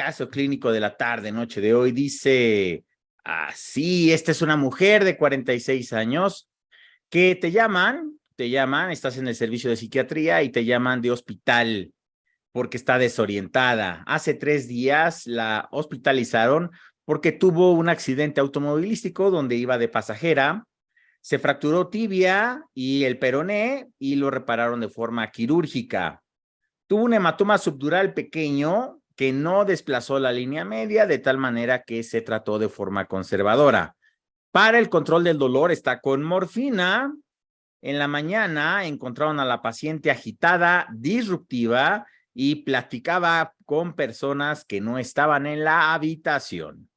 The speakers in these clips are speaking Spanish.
caso clínico de la tarde, noche de hoy, dice así, esta es una mujer de 46 años que te llaman, estás en el servicio de psiquiatría y te llaman de hospital porque está desorientada. Hace 3 días la hospitalizaron porque tuvo un accidente automovilístico donde iba de pasajera, se fracturó tibia y el peroné y lo repararon de forma quirúrgica. Tuvo un hematoma subdural pequeño que no desplazó la línea media de tal manera que se trató de forma conservadora. Para el control del dolor está con morfina. En la mañana encontraron a la paciente agitada, disruptiva y platicaba con personas que no estaban en la habitación.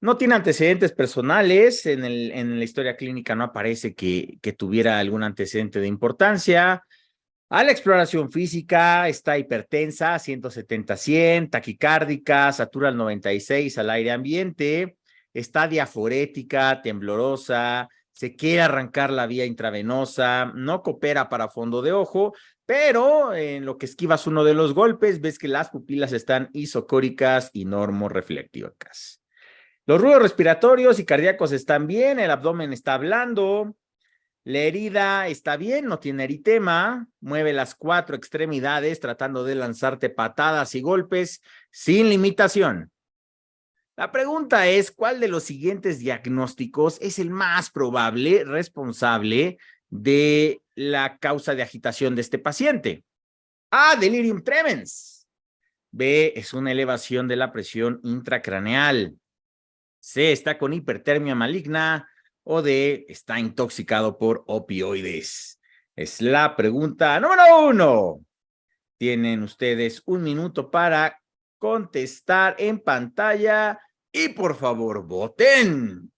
No tiene antecedentes personales, en la historia clínica no aparece que tuviera algún antecedente de importancia. A la exploración física está hipertensa, 170-100, taquicárdica, satura al 96 al aire ambiente, está diaforética, temblorosa, se quiere arrancar la vía intravenosa, no coopera para fondo de ojo, pero en lo que esquivas uno de los golpes, ves que las pupilas están isocóricas y normoreflectivas. Los ruidos respiratorios y cardíacos están bien, el abdomen está blando, la herida está bien, no tiene eritema, mueve las 4 extremidades tratando de lanzarte patadas y golpes sin limitación. La pregunta es, ¿cuál de los siguientes diagnósticos es el más probable responsable de la causa de agitación de este paciente? A, delirium tremens. B, es una elevación de la presión intracraneal. C, está con hipertermia maligna. O D, está intoxicado por opioides. Es la pregunta número 1. Tienen ustedes 1 minuto para contestar en pantalla y por favor voten.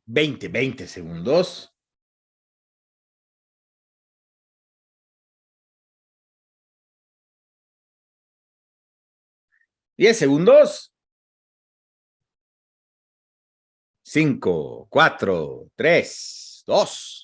Veinte segundos. 10 segundos. 5, 4, 3, 2.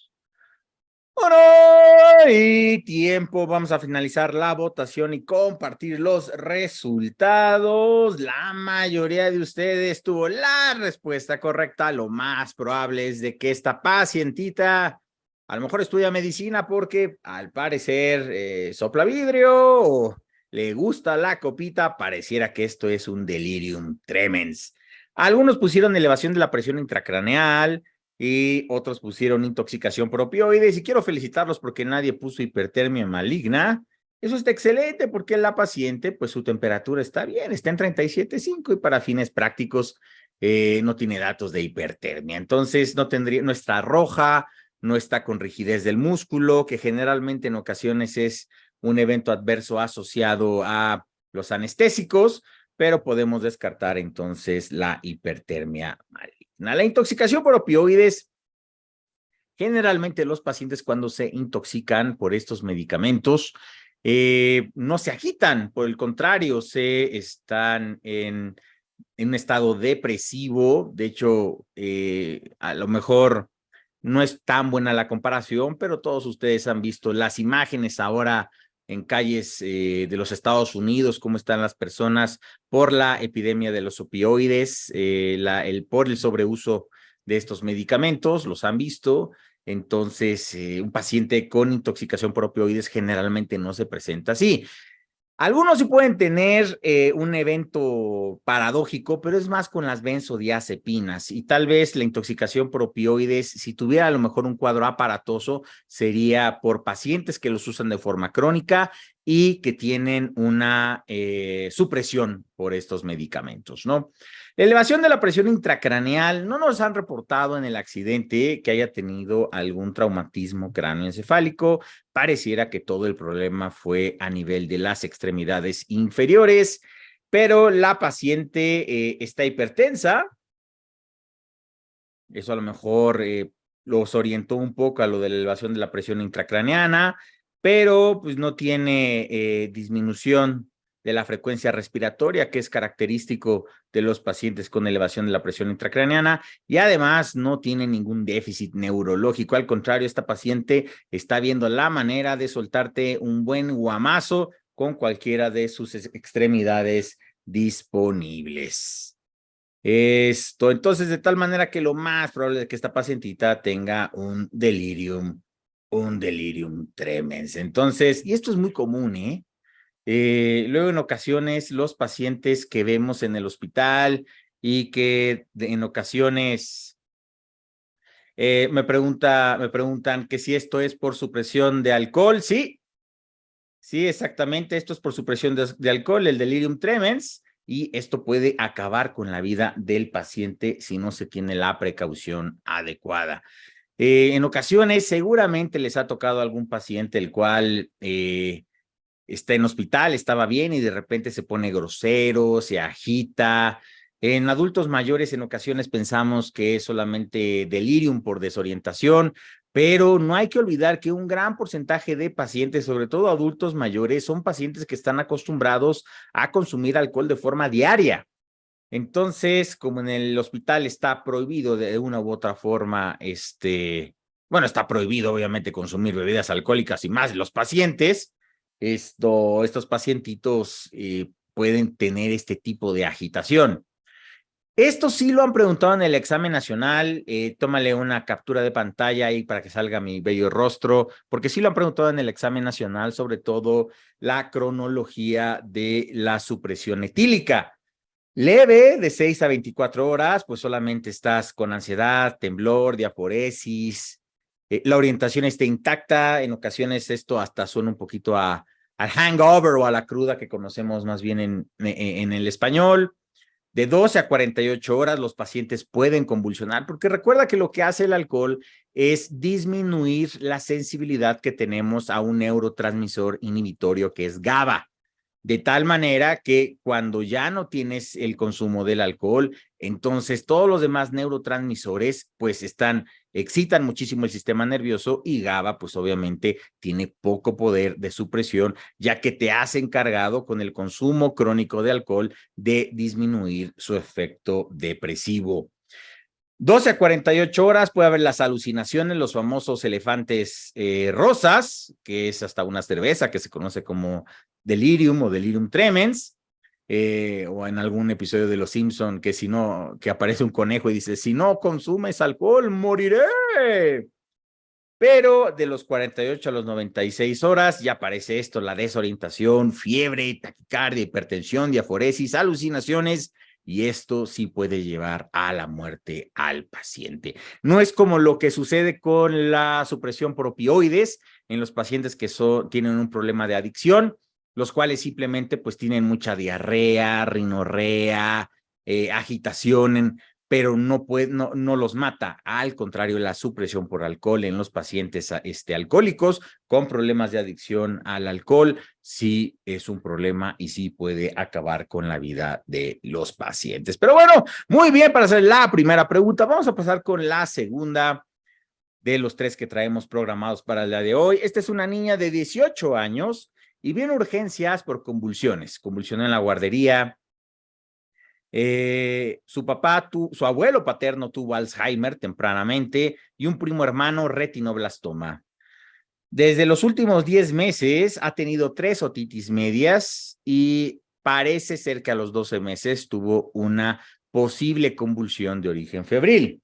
¡Hora! Y tiempo. Vamos a finalizar la votación y compartir los resultados. La mayoría de ustedes tuvo la respuesta correcta. Lo más probable es de que esta pacientita a lo mejor estudia medicina porque al parecer sopla vidrio o le gusta la copita. Pareciera que esto es un delirium tremens. Algunos pusieron elevación de la presión intracraneal y otros pusieron intoxicación por opioides, y quiero felicitarlos porque nadie puso hipertermia maligna. Eso está excelente porque la paciente, pues su temperatura está bien, está en 37.5 y para fines prácticos no tiene datos de hipertermia. Entonces no está roja, no está con rigidez del músculo, que generalmente en ocasiones es un evento adverso asociado a los anestésicos, pero podemos descartar entonces la hipertermia maligna. La intoxicación por opioides, generalmente los pacientes cuando se intoxican por estos medicamentos no se agitan, por el contrario, se están en un estado depresivo. De hecho, a lo mejor no es tan buena la comparación, pero todos ustedes han visto las imágenes ahora en calles de los Estados Unidos, cómo están las personas por la epidemia de los opioides, por el sobreuso de estos medicamentos, los han visto. Entonces, un paciente con intoxicación por opioides generalmente no se presenta así. Algunos sí pueden tener un evento poco paradójico, pero es más con las benzodiazepinas y tal vez la intoxicación por opioides, si tuviera a lo mejor un cuadro aparatoso, sería por pacientes que los usan de forma crónica y que tienen una supresión por estos medicamentos, ¿no? La elevación de la presión intracraneal, no nos han reportado en el accidente que haya tenido algún traumatismo cráneoencefálico. Pareciera que todo el problema fue a nivel de las extremidades inferiores, pero la paciente está hipertensa. Eso a lo mejor los orientó un poco a lo de la elevación de la presión intracraneana, pero pues no tiene disminución de la frecuencia respiratoria, que es característico de los pacientes con elevación de la presión intracraneana, y además no tiene ningún déficit neurológico. Al contrario, esta paciente está viendo la manera de soltarte un buen guamazo con cualquiera de sus extremidades disponibles. Entonces, de tal manera que lo más probable es que esta pacientita tenga un delirium tremens. Entonces, y esto es muy común, ¿eh? Luego en ocasiones los pacientes que vemos en el hospital y que en ocasiones me preguntan que si esto es por supresión de alcohol. Sí, exactamente, esto es por supresión de alcohol, el delirium tremens, y esto puede acabar con la vida del paciente si no se tiene la precaución adecuada. En ocasiones seguramente les ha tocado a algún paciente el cual está en hospital, estaba bien y de repente se pone grosero, se agita. En adultos mayores en ocasiones pensamos que es solamente delirium por desorientación, pero no hay que olvidar que un gran porcentaje de pacientes, sobre todo adultos mayores, son pacientes que están acostumbrados a consumir alcohol de forma diaria. Entonces, como en el hospital está prohibido de una u otra forma, bueno, está prohibido obviamente consumir bebidas alcohólicas y más los pacientes, estos pacientitos pueden tener este tipo de agitación. Esto sí lo han preguntado en el examen nacional, tómale una captura de pantalla ahí para que salga mi bello rostro, porque sí lo han preguntado en el examen nacional, sobre todo la cronología de la supresión etílica. Leve, de 6 a 24 horas, pues solamente estás con ansiedad, temblor, diaforesis, la orientación está intacta, en ocasiones esto hasta suena un poquito al hangover o a la cruda que conocemos más bien en el español. De 12 a 48 horas los pacientes pueden convulsionar, porque recuerda que lo que hace el alcohol es disminuir la sensibilidad que tenemos a un neurotransmisor inhibitorio que es GABA. De tal manera que cuando ya no tienes el consumo del alcohol, entonces todos los demás neurotransmisores pues excitan muchísimo el sistema nervioso y GABA pues obviamente tiene poco poder de supresión, ya que te has encargado con el consumo crónico de alcohol de disminuir su efecto depresivo. 12 a 48 horas puede haber las alucinaciones, los famosos elefantes rosas, que es hasta una cerveza que se conoce como delirium o delirium tremens, o en algún episodio de Los Simpson que aparece un conejo y dice, si no consumes alcohol, moriré. Pero de los 48 a los 96 horas ya aparece esto, la desorientación, fiebre, taquicardia, hipertensión, diaforesis, alucinaciones, y esto sí puede llevar a la muerte al paciente. No es como lo que sucede con la supresión por opioides en los pacientes que tienen un problema de adicción, los cuales simplemente pues tienen mucha diarrea, rinorrea, agitación, pero no los mata. Al contrario, la supresión por alcohol en los pacientes alcohólicos con problemas de adicción al alcohol sí es un problema y sí puede acabar con la vida de los pacientes. Pero bueno, muy bien, para hacer la primera pregunta, vamos a pasar con la segunda de los tres que traemos programados para el día de hoy. Esta es una niña de 18 años y viene urgencias por convulsiones. Convulsionó en la guardería. Su abuelo paterno tuvo Alzheimer tempranamente y un primo hermano retinoblastoma. Desde los últimos 10 meses ha tenido 3 otitis medias y parece ser que a los 12 meses tuvo una posible convulsión de origen febril.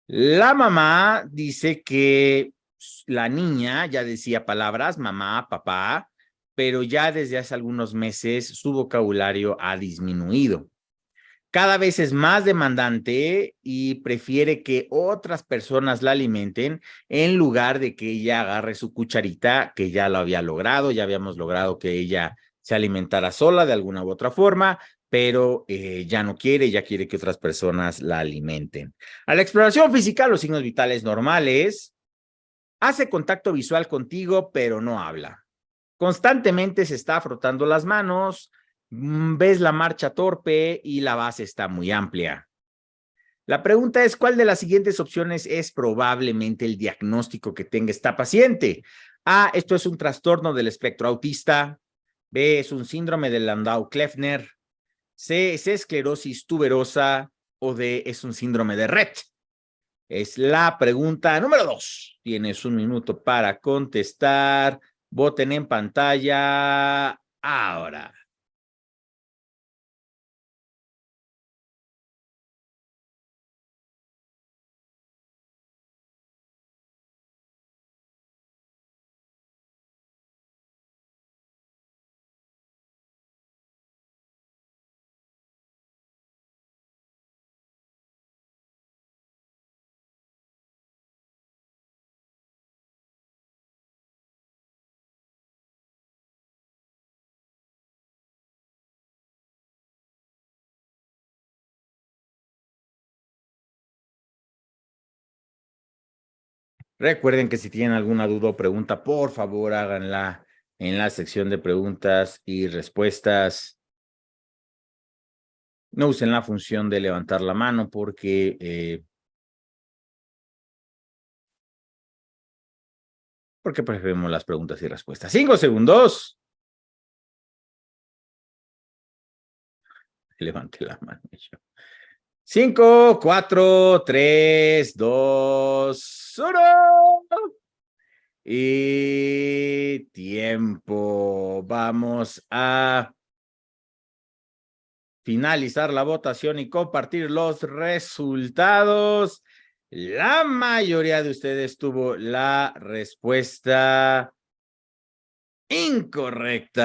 La mamá dice que la niña ya decía palabras, mamá, papá, pero ya desde hace algunos meses su vocabulario ha disminuido. Cada vez es más demandante y prefiere que otras personas la alimenten en lugar de que ella agarre su cucharita, que ya lo había logrado, ya habíamos logrado que ella se alimentara sola de alguna u otra forma, pero ya no quiere, ya quiere que otras personas la alimenten. A la exploración física, los signos vitales normales, hace contacto visual contigo, pero no habla. Constantemente se está frotando las manos, ves la marcha torpe y la base está muy amplia. La pregunta es, ¿cuál de las siguientes opciones es probablemente el diagnóstico que tenga esta paciente? A, esto es un trastorno del espectro autista. B, es un síndrome de Landau-Kleffner. C, es esclerosis tuberosa. O D, es un síndrome de Rett. Es la pregunta número 2. Tienes un minuto para contestar. Voten en pantalla ahora. Recuerden que si tienen alguna duda o pregunta, por favor háganla en la sección de preguntas y respuestas. No usen la función de levantar la mano porque preferimos las preguntas y respuestas. 5 segundos. Levante la mano. 5, 4, 3, 2, 1. Y tiempo. Vamos a finalizar la votación y compartir los resultados. La mayoría de ustedes tuvo la respuesta incorrecta.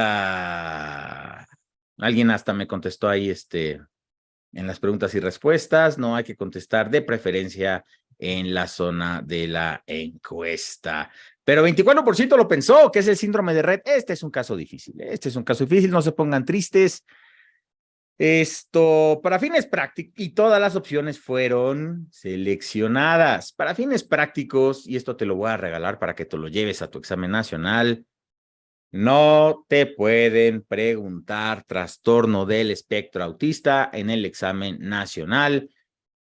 Alguien hasta me contestó ahí en las preguntas y respuestas. No hay que contestar de preferencia en la zona de la encuesta. Pero 24% lo pensó, que es el síndrome de Rett. Este es un caso difícil. Este es un caso difícil. No se pongan tristes. Para fines prácticos, y todas las opciones fueron seleccionadas. Para fines prácticos, y esto te lo voy a regalar para que te lo lleves a tu examen nacional, no te pueden preguntar trastorno del espectro autista en el examen nacional.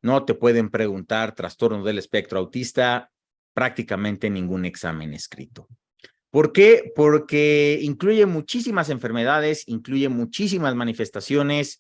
No te pueden preguntar trastorno del espectro autista prácticamente en ningún examen escrito. ¿Por qué? Porque incluye muchísimas enfermedades, incluye muchísimas manifestaciones.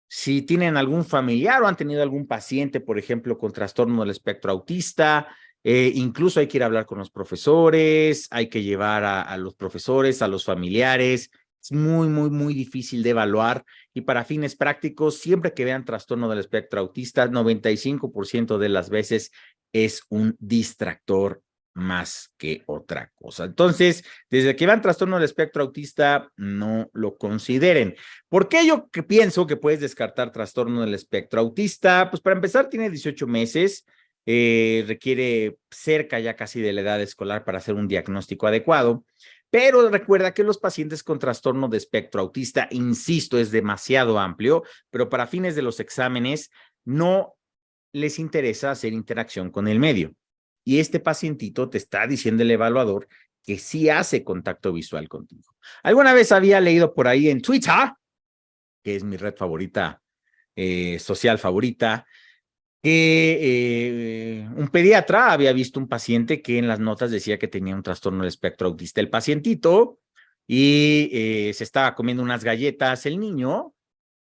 Si tienen algún familiar o han tenido algún paciente, por ejemplo, con trastorno del espectro autista, incluso hay que ir a hablar con los profesores, hay que llevar a los profesores, a los familiares. Es muy, muy, muy difícil de evaluar y para fines prácticos, siempre que vean trastorno del espectro autista, 95% de las veces es un distractor más que otra cosa. Entonces, desde que vean trastorno del espectro autista, no lo consideren. ¿Por qué yo pienso que puedes descartar trastorno del espectro autista? Pues para empezar, tiene 18 meses, requiere cerca ya casi de la edad escolar para hacer un diagnóstico adecuado, pero recuerda que los pacientes con trastorno de espectro autista, insisto, es demasiado amplio, pero para fines de los exámenes no les interesa hacer interacción con el medio. Y este pacientito te está diciendo el evaluador que sí hace contacto visual contigo. Alguna vez había leído por ahí en Twitter, que es mi red favorita, social favorita, que un pediatra había visto un paciente que en las notas decía que tenía un trastorno del espectro autista el pacientito y se estaba comiendo unas galletas el niño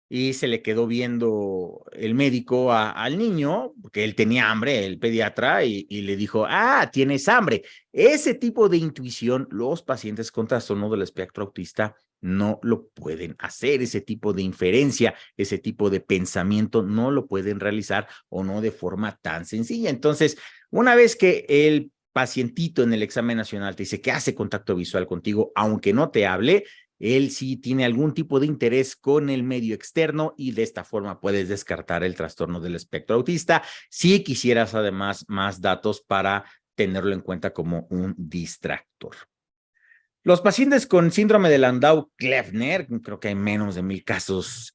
y se le quedó viendo el médico al niño, porque él tenía hambre, el pediatra, y le dijo, tienes hambre. Ese tipo de intuición, los pacientes con trastorno del espectro autista no lo pueden hacer, ese tipo de inferencia, ese tipo de pensamiento no lo pueden realizar o no de forma tan sencilla. Entonces, una vez que el pacientito en el examen nacional te dice que hace contacto visual contigo, aunque no te hable, él sí tiene algún tipo de interés con el medio externo y de esta forma puedes descartar el trastorno del espectro autista si quisieras además más datos para tenerlo en cuenta como un distractor. Los pacientes con síndrome de Landau-Kleffner, creo que hay menos de 1000 casos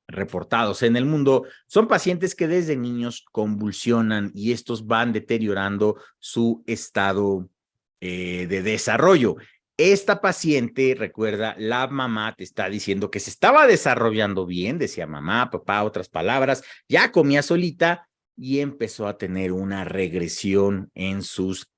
reportados en el mundo, son pacientes que desde niños convulsionan y estos van deteriorando su estado de desarrollo. Esta paciente, recuerda, la mamá te está diciendo que se estaba desarrollando bien, decía mamá, papá, otras palabras, ya comía solita y empezó a tener una regresión en sus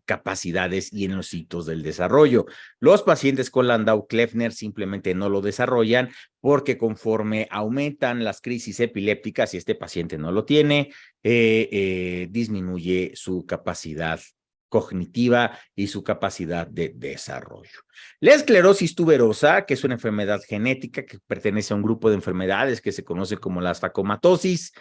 capacidades y en los hitos del desarrollo. Los pacientes con Landau-Kleffner simplemente no lo desarrollan porque conforme aumentan las crisis epilépticas, y este paciente no lo tiene, disminuye su capacidad cognitiva y su capacidad de desarrollo. La esclerosis tuberosa, que es una enfermedad genética que pertenece a un grupo de enfermedades que se conoce como la fascomatosis.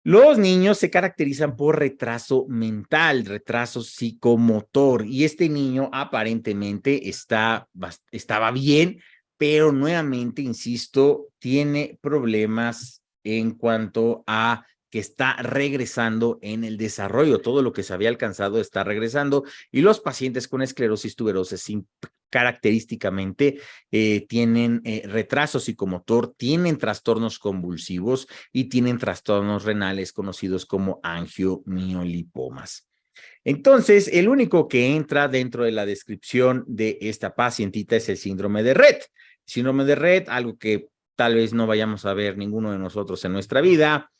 Los niños se caracterizan por retraso mental, retraso psicomotor, y este niño aparentemente estaba bien, pero nuevamente, insisto, tiene problemas en cuanto a que está regresando en el desarrollo, todo lo que se había alcanzado está regresando, y los pacientes con esclerosis tuberosa característicamente tienen retraso psicomotor, tienen trastornos convulsivos y tienen trastornos renales conocidos como angiomiolipomas. Entonces, el único que entra dentro de la descripción de esta pacientita es el síndrome de Rett. Síndrome de Rett, algo que tal vez no vayamos a ver ninguno de nosotros en nuestra vida,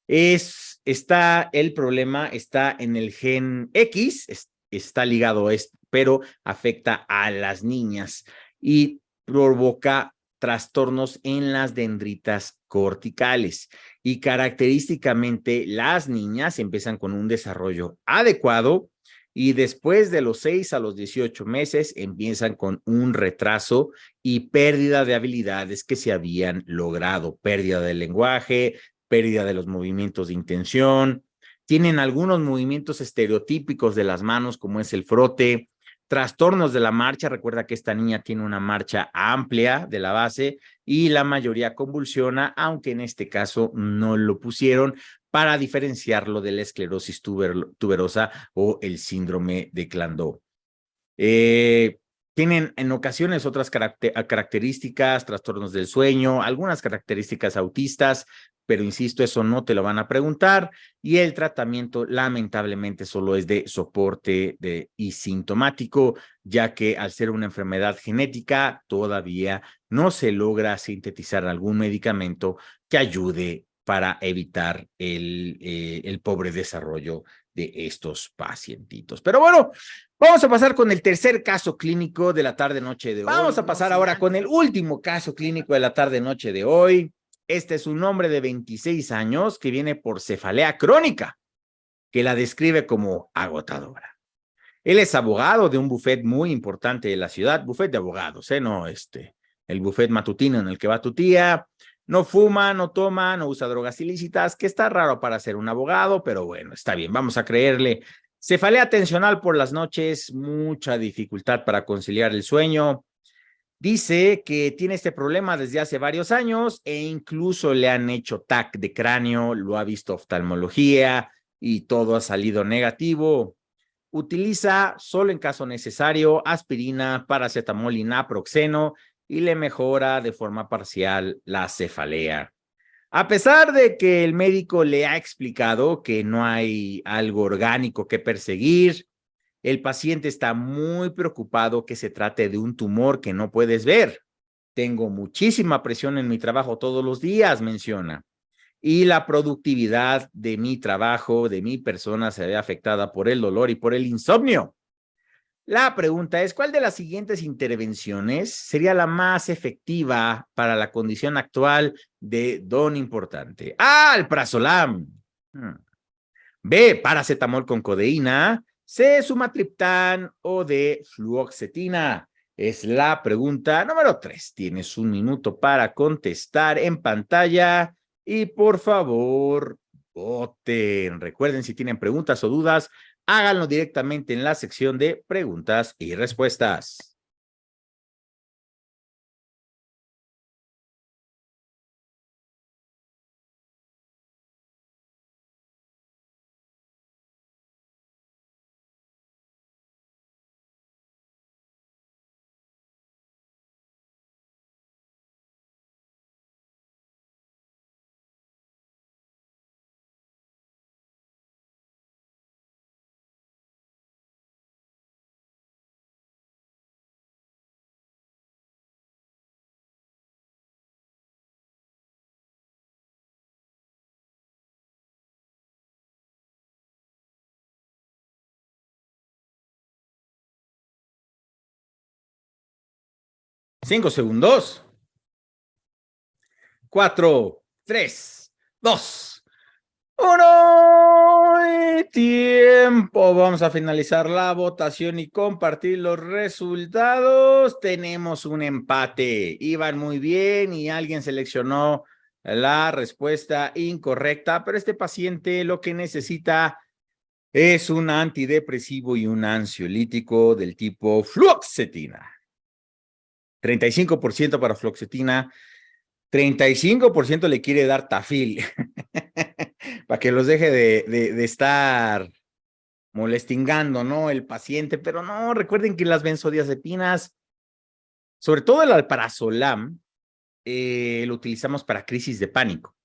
el problema está en el gen X, está ligado a esto, pero afecta a las niñas y provoca trastornos en las dendritas corticales. Y característicamente las niñas empiezan con un desarrollo adecuado y después de los 6 a los 18 meses empiezan con un retraso y pérdida de habilidades que se habían logrado, pérdida del lenguaje, pérdida de los movimientos de intención, tienen algunos movimientos estereotípicos de las manos como es el frote, trastornos de la marcha, recuerda que esta niña tiene una marcha amplia de la base y la mayoría convulsiona, aunque en este caso no lo pusieron para diferenciarlo de la esclerosis tuberosa o el síndrome de Landau. Tienen en ocasiones otras características, trastornos del sueño, algunas características autistas, pero insisto, eso no te lo van a preguntar y el tratamiento lamentablemente solo es de soporte y sintomático, ya que al ser una enfermedad genética todavía no se logra sintetizar algún medicamento que ayude para evitar el pobre desarrollo de estos pacientitos. Pero bueno, vamos a pasar con el tercer caso clínico de la tarde-noche de hoy. Vamos a pasar ahora con el último caso clínico de la tarde-noche de hoy. Este es un hombre de 26 años que viene por cefalea crónica, que la describe como agotadora. Él es abogado de un bufet muy importante de la ciudad, bufet de abogados, no el bufet matutino en el que va tu tía. No fuma, no toma, no usa drogas ilícitas, que está raro para ser un abogado, pero bueno, está bien, vamos a creerle. Cefalea tensional por las noches, mucha dificultad para conciliar el sueño. Dice que tiene este problema desde hace varios años e incluso le han hecho TAC de cráneo, lo ha visto oftalmología y todo ha salido negativo. Utiliza solo en caso necesario aspirina, paracetamol y naproxeno y le mejora de forma parcial la cefalea. A pesar de que el médico le ha explicado que no hay algo orgánico que perseguir, el paciente está muy preocupado que se trate de un tumor que no puedes ver. Tengo muchísima presión en mi trabajo todos los días, menciona. Y la productividad de mi trabajo, de mi persona, se ve afectada por el dolor y por el insomnio. La pregunta es, ¿cuál de las siguientes intervenciones sería la más efectiva para la condición actual de don importante? A, alprazolam. B, paracetamol con codeína. C, sumatriptán o D, fluoxetina. Es la pregunta número 3. Tienes un minuto para contestar en pantalla y por favor, voten. Recuerden, si tienen preguntas o dudas, háganlo directamente en la sección de preguntas y respuestas. Cinco segundos. 4, 3, 2, 1. Tiempo. Vamos a finalizar la votación y compartir los resultados. Tenemos un empate. Iban muy bien y alguien seleccionó la respuesta incorrecta, pero este paciente lo que necesita es un antidepresivo y un ansiolítico del tipo fluoxetina. 35% para fluoxetina, 35% le quiere dar Tafil para que los deje de estar molestingando, ¿no? El paciente, pero no, recuerden que las benzodiazepinas, sobre todo el alprazolam, lo utilizamos para crisis de pánico,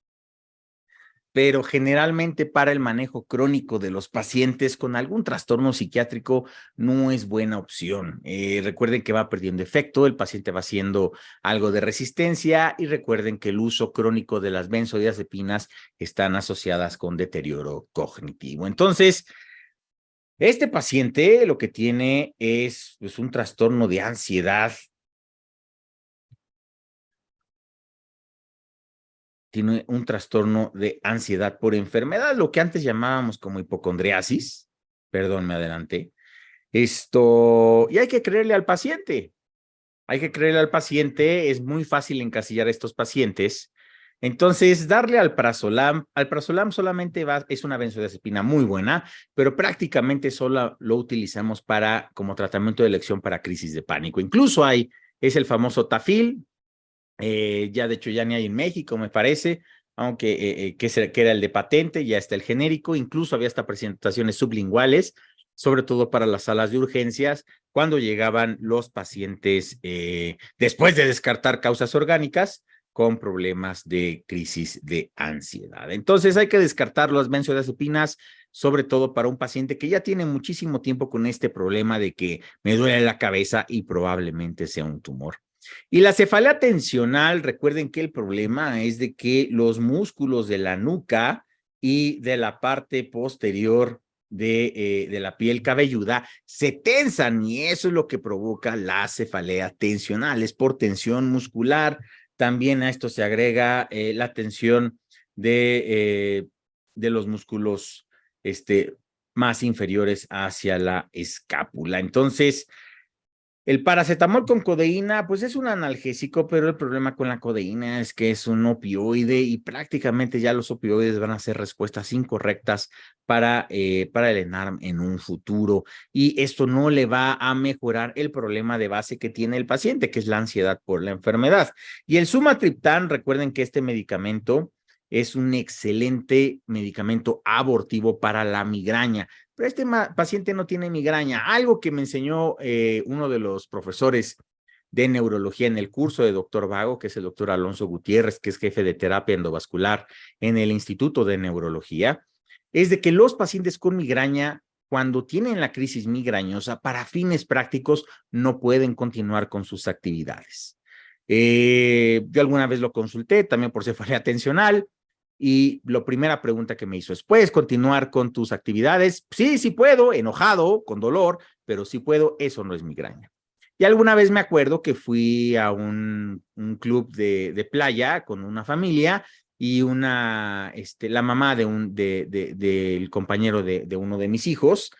pero generalmente para el manejo crónico de los pacientes con algún trastorno psiquiátrico no es buena opción. Recuerden que va perdiendo efecto, el paciente va haciendo algo de resistencia y recuerden que el uso crónico de las benzodiazepinas están asociadas con deterioro cognitivo. Entonces, este paciente lo que tiene es pues, un trastorno de ansiedad. Tiene un trastorno de ansiedad por enfermedad, lo que antes llamábamos como hipocondriasis. Perdón, me adelanté. Y hay que creerle al paciente. Hay que creerle al paciente. Es muy fácil encasillar a estos pacientes. Entonces, darle alprazolam solamente es una benzodiazepina muy buena, pero prácticamente solo lo utilizamos como tratamiento de elección para crisis de pánico. Incluso es el famoso Tafil. Ya de hecho ya ni hay en México, me parece, aunque que era el de patente, ya está el genérico, incluso había hasta presentaciones sublinguales, sobre todo para las salas de urgencias, cuando llegaban los pacientes después de descartar causas orgánicas con problemas de crisis de ansiedad. Entonces hay que descartar las benzodiazepinas, sobre todo para un paciente que ya tiene muchísimo tiempo con este problema de que me duele la cabeza y probablemente sea un tumor. Y la cefalea tensional, recuerden que el problema es de que los músculos de la nuca y de la parte posterior de la piel cabelluda se tensan y eso es lo que provoca la cefalea tensional. Es por tensión muscular. También a esto se agrega la tensión de los músculos más inferiores hacia la escápula. Entonces, el paracetamol con codeína, pues es un analgésico, pero el problema con la codeína es que es un opioide y prácticamente ya los opioides van a ser respuestas incorrectas para el ENARM en un futuro. Y esto no le va a mejorar el problema de base que tiene el paciente, que es la ansiedad por la enfermedad. Y el sumatriptán, recuerden que este medicamento es un excelente medicamento abortivo para la migraña. Pero este paciente no tiene migraña. Algo que me enseñó uno de los profesores de neurología en el curso de doctor Vago, que es el doctor Alonso Gutiérrez, que es jefe de terapia endovascular en el Instituto de Neurología, es de que los pacientes con migraña, cuando tienen la crisis migrañosa, para fines prácticos, no pueden continuar con sus actividades. Yo alguna vez lo consulté también por cefalea tensional. Y la primera pregunta que me hizo es, ¿puedes continuar con tus actividades? Sí, sí puedo, enojado, con dolor, pero sí puedo, eso no es migraña. Y alguna vez me acuerdo que fui a un club de playa con una familia y la mamá del compañero de uno de mis hijos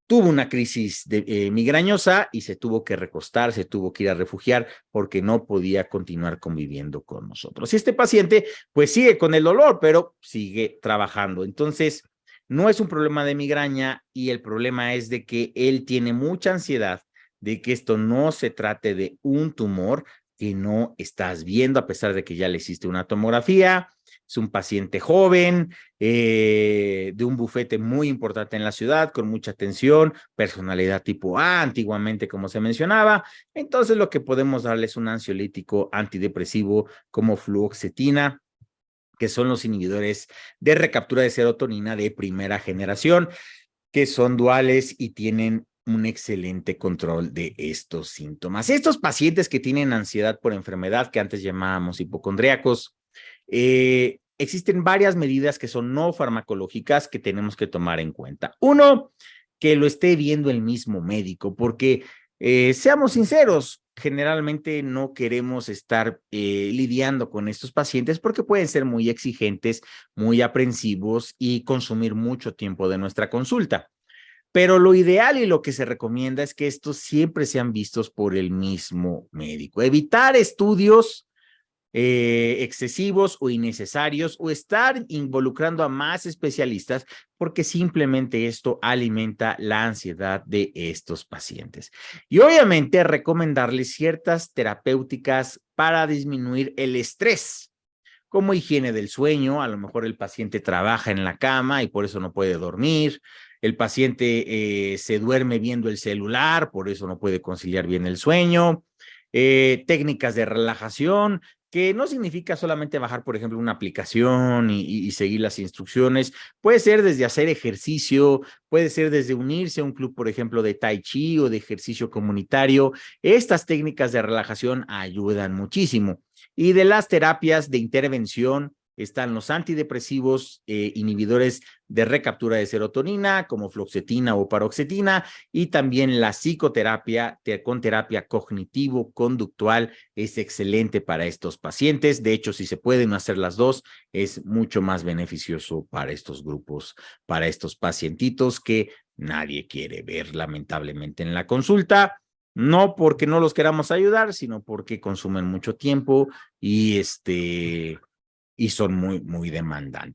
tuvo una crisis migrañosa y se tuvo que recostar, se tuvo que ir a refugiar porque no podía continuar conviviendo con nosotros. Y este paciente pues sigue con el dolor, pero sigue trabajando. Entonces, No es un problema de migraña y el problema es de que él tiene mucha ansiedad de que esto no se trate de un tumor que no estás viendo a pesar de que ya le hiciste una tomografía. Es un paciente joven, de un bufete muy importante en la ciudad, con mucha atención, personalidad tipo A, antiguamente como se mencionaba. Entonces lo que podemos darle es un ansiolítico antidepresivo como fluoxetina, que son los inhibidores de recaptura de serotonina de primera generación, que son duales y tienen un excelente control de estos síntomas. Estos pacientes que tienen ansiedad por enfermedad, que antes llamábamos hipocondríacos, existen varias medidas que son no farmacológicas que tenemos que tomar en cuenta. Uno, que lo esté viendo el mismo médico, porque seamos sinceros, generalmente no queremos estar lidiando con estos pacientes porque pueden ser muy exigentes, muy aprensivos y consumir mucho tiempo de nuestra consulta. Pero lo ideal y lo que se recomienda es que estos siempre sean vistos por el mismo médico. Evitar estudios excesivos o innecesarios o estar involucrando a más especialistas porque simplemente esto alimenta la ansiedad de estos pacientes. Y obviamente recomendarles ciertas terapéuticas para disminuir el estrés, como higiene del sueño. A lo mejor el paciente trabaja en la cama y por eso no puede dormir. El paciente se duerme viendo el celular, por eso no puede conciliar bien el sueño. Técnicas de relajación, que no significa solamente bajar, por ejemplo, una aplicación y seguir las instrucciones. Puede ser desde hacer ejercicio, puede ser desde unirse a un club, por ejemplo, de Tai Chi o de ejercicio comunitario. Estas técnicas de relajación ayudan muchísimo. Y de las terapias de intervención están los antidepresivos, inhibidores de recaptura de serotonina, como fluoxetina o paroxetina, y también la psicoterapia con terapia cognitivo-conductual es excelente para estos pacientes. De hecho, si se pueden hacer las dos, es mucho más beneficioso para estos grupos, para estos pacientitos que nadie quiere ver lamentablemente en la consulta. No porque no los queramos ayudar, sino porque consumen mucho tiempo y son muy, muy demandantes.